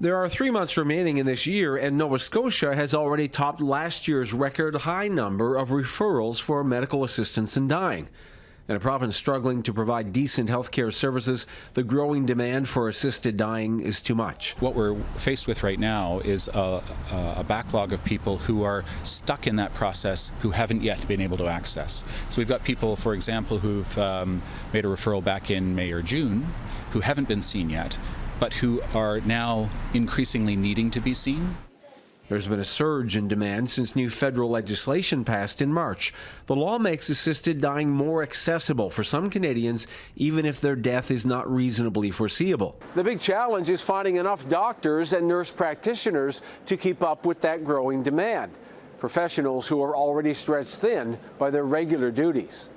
There are 3 months remaining in this year, and Nova Scotia has already topped last year's record high number of referrals for medical assistance in dying. In a province struggling to provide decent healthcare services, the growing demand for assisted dying is too much. What we're faced with right now is a backlog of people who are stuck in that process who haven't yet been able to access. So we've got people, for example, who've made a referral back in May or June who haven't been seen yet, but who are now increasingly needing to be seen. There's been a surge in demand since new federal legislation passed in March. The law makes assisted dying more accessible for some Canadians, even if their death is not reasonably foreseeable. The big challenge is finding enough doctors and nurse practitioners to keep up with that growing demand, professionals who are already stretched thin by their regular duties.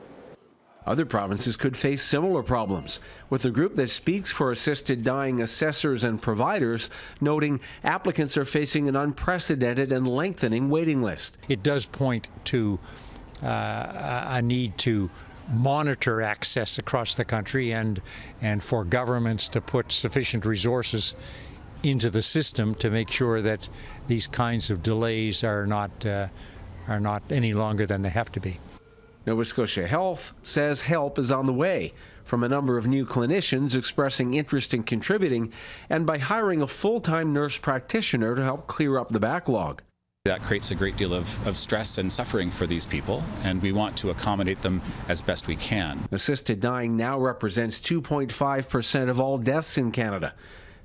Other provinces could face similar problems, with the group that speaks for assisted dying assessors and providers noting applicants are facing an unprecedented and lengthening waiting list. It does point to a need to monitor access across the country and for governments to put sufficient resources into the system to make sure that these kinds of delays are not any longer than they have to be. Nova Scotia Health says help is on the way from a number of new clinicians expressing interest in contributing and by hiring a full-time nurse practitioner to help clear up the backlog. That creates a great deal of stress and suffering for these people, and we want to accommodate them as best we can. Assisted dying now represents 2.5% of all deaths in Canada.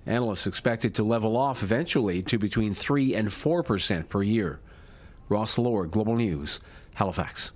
Analysts expect it to level off eventually to between 3 and 4% per year. Ross Lord, Global News, Halifax.